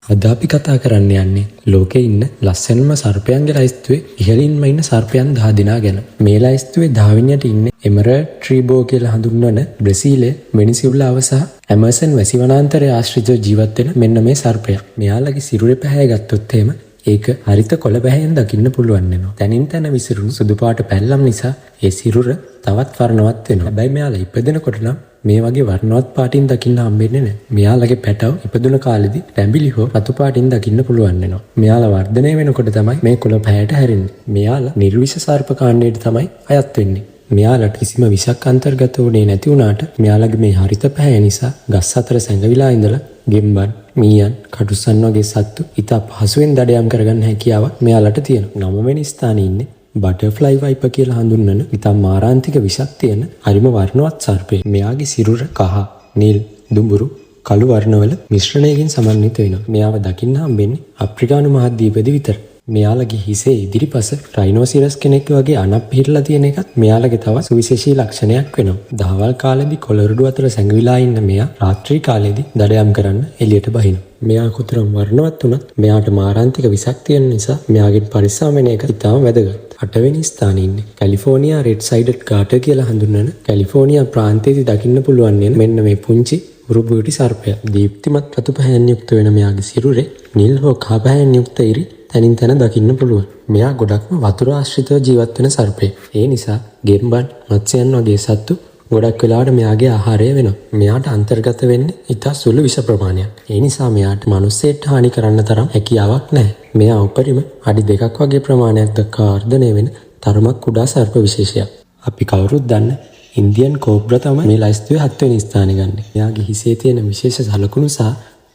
අද අපි කතා කරන්න යන්නේ ලෝකේ ඉන්න ලස්සනම සර්පයන්ගේ ලයිස්තුවේ ඉහළින්ම ඉන්න සර්පයන් 10 දෙනා ගැන. මේ ලයිස්තුවේ 10 වෙනියට ඉන්නේ එමරල්ඩ් ට්‍රීබෝ කියලා හඳුන්වන බ්‍රසීලයේ වෙනිසුලාව සහ ඇමර්සන් වැසි වනාන්තරයේ ආශ්‍රිතව ජීවත් වෙන මෙන්න මේ සර්පයා. මෙයාලගේ සිරුරේ පැහැය ගත්තොත් එහෙම ඒක හරිත කොළ පැහැයෙන් දකින්න පුළුවන් වෙනවා. තනින් තන විසිරුණු සුදු පාට පැල්ලම් නිසා ඒ සිරුර තවත් වර්ණවත් වෙනවා. හැබැයි මෙයාලා ඉපදෙනකොට නම් මේ වගේ වර්ණවත් පාටින් දකින්න හම්බෙන්නේ නැහැ. මෙයාලගේ පැටව ඉපදුන කාලෙදි රැඹිලි හෝ රතු පාටින් දකින්න පුළුවන් වෙනවා. මෙයාලා වර්ධනය වෙනකොට තමයි මේ කොළ පැහැයට හැරෙන්නේ. මෙයාලා නිර්විෂ සර්ප කාණ්ඩයට තමයි අයත් වෙන්නේ. මෙයාලට කිසිම විෂක් අන්තර්ගත වුණේ නැති වුණාට මෙයාලගේ මේ හරිත පැහැ නිසා ගස් අතර සැඟවිලා ඉඳලා ගෙම්බන්, මීයන්, කටුස්සන් වගේ සත්තු ඉතා පහසුවෙන් දඩයම් කරගන්න හැකියාවක් මෙයාලට තියෙනවා. 9 වෙනි ස්ථානයේ ඉන්නේ බටර්ෆ්ලයි වයිපර් කියලා හඳුන්වන ඉතා මාරාන්තික විෂක් තියෙන හරිම වර්ණවත් සර්පයෙක්. මෙයාගේ සිරුර කහ, නිල්, දුඹුරු, කළු වර්ණවල මිශ්‍රණයකින් සමන්විත වෙනවා. මෙයාව දකින්න හම්බෙන්නේ අප්‍රිකානු මහද්වීපෙදි විතරයි. මෙයාලගේ හිසේ ඉදිරිපස රයිනෝසිරස් කෙනෙක් වගේ අනක් පිහිරලා තියෙන එකත් මෙයාලගේ තවත් සුවිශේෂී ලක්ෂණයක් වෙනවා. දහවල් කාලෙදී කොළරඩු අතර සැඟවිලා ඉන්න මෙයා රාත්‍රී කාලෙදී දඩයම් කරන්න එළියට බහිනවා. මෙයා කොතරම් වර්ණවත් වුණත් මෙයාට මාරාන්තික විෂක් තියෙන නිසා මෙයාගෙන් පරිස්සම් වෙන එක ඉතාම වැදගත්. 8 වෙනි ස්ථානයේ ඉන්නේ කැලිෆෝනියා රෙඩ් සයිඩඩ් ගාටර් කියලා හඳුන්වන කැලිෆෝනියා ප්‍රාන්තයේදී දකින්න පුළුවන් මෙන්න මේ පුංචි උරුබුටි සර්පයා. දීප්තිමත් රතු පැහැයෙන් යුක්ත වෙන මෙයාගේ සිරුරේ නිල් හෝ කහ පැහැයෙන් යුක්ත ඉරි තනින් තන දකින්න පුළුවන්. මෙයා ගොඩක්ම වතුර ආශ්‍රිතව ජීවත් වෙන සර්පයෙක්. ඒ නිසා ගෙම්බන්, මත්ස්‍යයන් වගේ සත්තු ගොඩක් වෙලාවට මෙයාගේ ආහාරය වෙනවා. මෙයාට අන්තර්ගත වෙන්නේ ඉතා සුළු විෂ ප්‍රමාණයක්. ඒ නිසා මෙයාට මිනිස්සෙට හානි කරන්න තරම් හැකියාවක් නැහැ. මෙයා උපරිම අඩි 2ක් වගේ ප්‍රමාණයක් දක්වා වර්ධනය වෙන තරමක් කුඩා සර්ප විශේෂයක්. අපි කවුරුත් දන්න ඉන්දියන් කෝබ්‍රා තමයි මේ ලයිස්තුවේ 7 වෙනි ස්ථානෙ ගන්න. මෙයාගේ හිසේ තියෙන විශේෂ සලකුණු සහ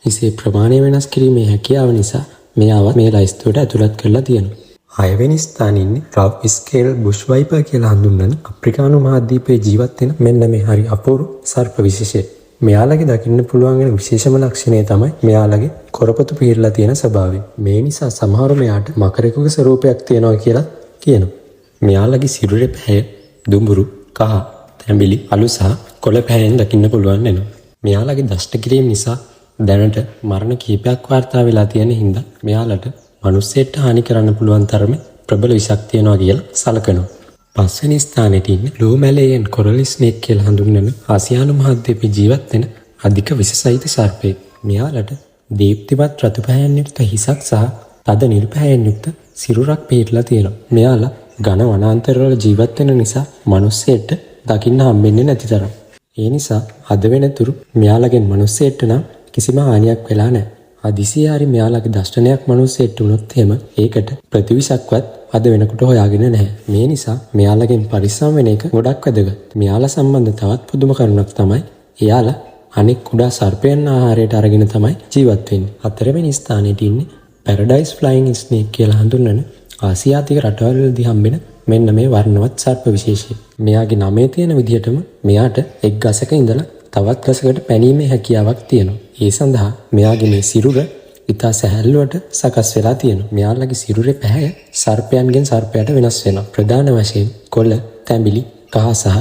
හිසේ ප්‍රමාණය වෙනස් කිරීමේ හැකියාව නිසා මෙයාවත් මේ ලයිස්තුවට ඇතුළත් කරලා තියෙනවා. 6 වෙනි ස්ථානයේ ඉන්නේ රව් ස්කේල් බුෂ් වයිපර් කියලා හඳුන්වන අප්‍රිකානු මහද්වීපයේ ජීවත් වෙන මෙන්න මේ හරි අපූර්ව සර්ප විශේෂය. මෙයාලගේ දකින්න පුළුවන් වෙන විශේෂම ලක්ෂණය තමයි මෙයාලගේ කොරපතු පිරලා තියෙන ස්වභාවය. මේ නිසා සමහරු මෙයාට මකරෙකුගේ ස්වරූපයක් තියෙනවා කියලා කියනවා. මෙයාලගේ සිරුරේ පැහැ, දුඹුරු, කහ, තැඹිලි, අලු සහ කොළ පැහැයෙන් දකින්න පුළුවන් වෙනවා. මෙයාලගේ දෂ්ට කිරීම නිසා දැනට මරණ කීපයක් වාර්තා වෙලා තියෙන හින්දා මෙයාලට මිනිස්සෙට හානි කරන්න පුළුවන් තරමේ ප්‍රබල විෂක් තියෙනවා කියලා සලකනවා. 5 වෙනි ස්ථානයේ ඉන්නේ බ්ලූ මැලේයන් කොරල් ස්නේක් කියලා හඳුන්වන ආසියානු මහද්වීපයේ ජීවත් වෙන අධික විෂ සහිත සර්පයෙක්. මෙයාලට දීප්තිමත් රතු පැහැයෙන් යුක්ත හිසක් සහ තද නිල් පැහැයෙන් යුක්ත සිරුරක් පිහිටලා තියෙනවා. මෙයාලා ඝන වනාන්තරවල ජීවත් වෙන නිසා මිනිස්සෙට දකින්න හම්බෙන්නේ නැති තරම්. ඒ නිසා අද වෙනතුරු මෙයාලගෙන් මිනිස්සෙට නම් කිසිම හානියක් වෙලා නැහැ. හදිසියේ හරි මෙයාලගේ දෂ්ටනයක් මිනිස්සෙට වුණොත් එහෙම ඒකට ප්‍රතිවිෂක්වත් අද වෙනකොට හොයාගෙන නැහැ. මේ නිසා මෙයාලගෙන් පරිස්සම් වෙන එක ගොඩක් වැදගත්. මෙයාලා සම්බන්ධ තවත් පුදුම කරුණක් තමයි එයාලා අනෙක් කුඩා සර්පයන් ආහාරයට අරගෙන තමයි ජීවත් වෙන්නේ. 4 වෙනි ස්ථානයේ ඉන්නේ පැරඩයිස් ෆ්ලයිಯಿಂග් ස්නේක් කියලා හඳුන්වන ආසියාතික රටවල්වලදී හම්බෙන මෙන්න මේ වර්ණවත් සර්ප විශේෂය. මෙයාගේ නමේ තියෙන විදිහටම මෙයාට එක් ගසක ඉඳලා තවත් ගසකට පැනීමේ හැකියාවක් තියෙනවා. ඒ සඳහා මෙයාගේ මේ සිරුර ඉතා සැහැල්ලුවට සකස් වෙලා තියෙනවා. මෙයාලගේ සිරුරේ පැහැය සර්පයන්ගෙන් සර්පයට වෙනස් වෙනවා. ප්‍රධාන වශයෙන් කොළ, තැඹිලි, කහ සහ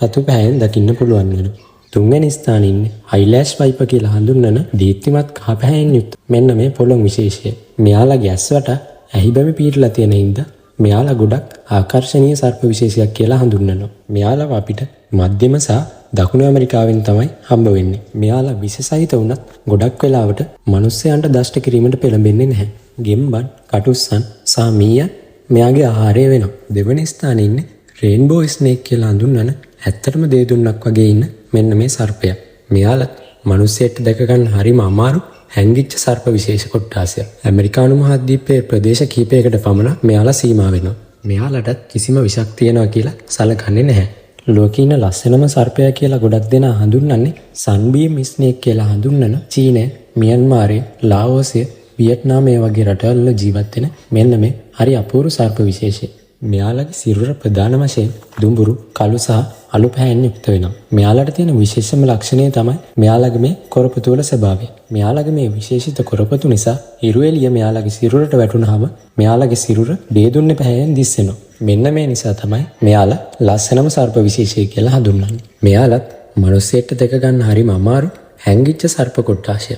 රතු පැහැයෙන් දකින්න පුළුවන් වෙනවා. 3 වෙනි ස්ථානයේ ඉන්නේ අයිලෑෂ් වයිපර් කියලා හඳුන්වන දීප්තිමත් කහ පැහැයෙන් යුක්ත මෙන්න මේ පොළොන් විශේෂය. මෙයාලගේ ඇස්වට ඇහිබැමි පිහිටලා තියෙන හින්දා මෙයාලා ගොඩක් ආකර්ශනීය සර්ප විශේෂයක් කියලා හඳුන්වනවා. මෙයාලව අපිට මධ්‍යම සහ දකුණු ඇමරිකාවෙන් තමයි හම්බ වෙන්නේ. මෙයාලා විෂ සහිත වුණත් ගොඩක් වෙලාවට මිනිස්සයන්ට දෂ්ට කිරීමට පෙළඹෙන්නේ නැහැ. ගෙම්බන්, කටුස්සන් සහ මීයන් මෙයාගේ ආහාරය වෙනවා. 2 වෙනි ස්ථානයේ ඉන්නේ රේන්බෝ ස්නේක් කියලා හඳුන්වන ඇත්තටම දේදුන්නක් වගේ ඉන්න මෙන්න මේ සර්පයා. මෙයාලා මිනිස්සෙට දැක ගන්න හරිම අමාරු හැංගිච්ච සර්ප විශේෂ කොට්ටාසයක්. ඇමරිකානු මහද්වීපයේ ප්‍රදේශ කීපයකට පමණ මෙයාලා සීමා වෙනවා. මෙයාලටත් කිසිම විෂක් තියනවා කියලා සලකන්නේ නැහැ. ලෝකේ ඉන්න ලස්සනම සර්පයා කියලා ගොඩක් දෙනා හඳුන්වන්නේ සන්බීම් ස්නේක් කියලා හඳුන්වන චීනය, මියන්මාරය, ලාओසය, වියට්නාමය වගේ රටවල ජීවත් වෙන මෙන්න මේ හරි අපූර්ව සර්ප විශේෂය. මෙයාලගේ සිරුර ප්‍රධාන වශයෙන් දුඹුරු, කළු සහ අලු පැහැයෙන් යුක්ත වෙනවා. මෙයාලට තියෙන විශේෂම ලක්ෂණය තමයි මෙයාලගේ මේ කොරපතු වල ස්වභාවය. මෙයාලගේ මේ විශේෂිත කොරපතු නිසා හිරු එළිය මෙයාලගේ සිරුරට වැටුනහම මෙයාලගේ සිරුර දේදුන්නේ පැහැයෙන් දිස්සෙනවා. මෙන්න මේ නිසා තමයි මෙයාලා ලස්සනම සර්ප විශේෂය කියලා හඳුන්වන්නේ. මෙයාලත් මිනිස්සෙට දැක ගන්න හරිම අමාරු හැංගිච්ච සර්ප කොට්ටාශය.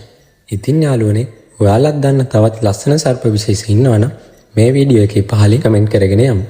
ඉතින් යාළුවනේ ඔයාලත් දන්න තවත් ලස්සන සර්ප විශේෂ ඉන්නවනම් මේ වීඩියෝ එකේ පහලින් කමෙන්ට් කරගෙන යමු.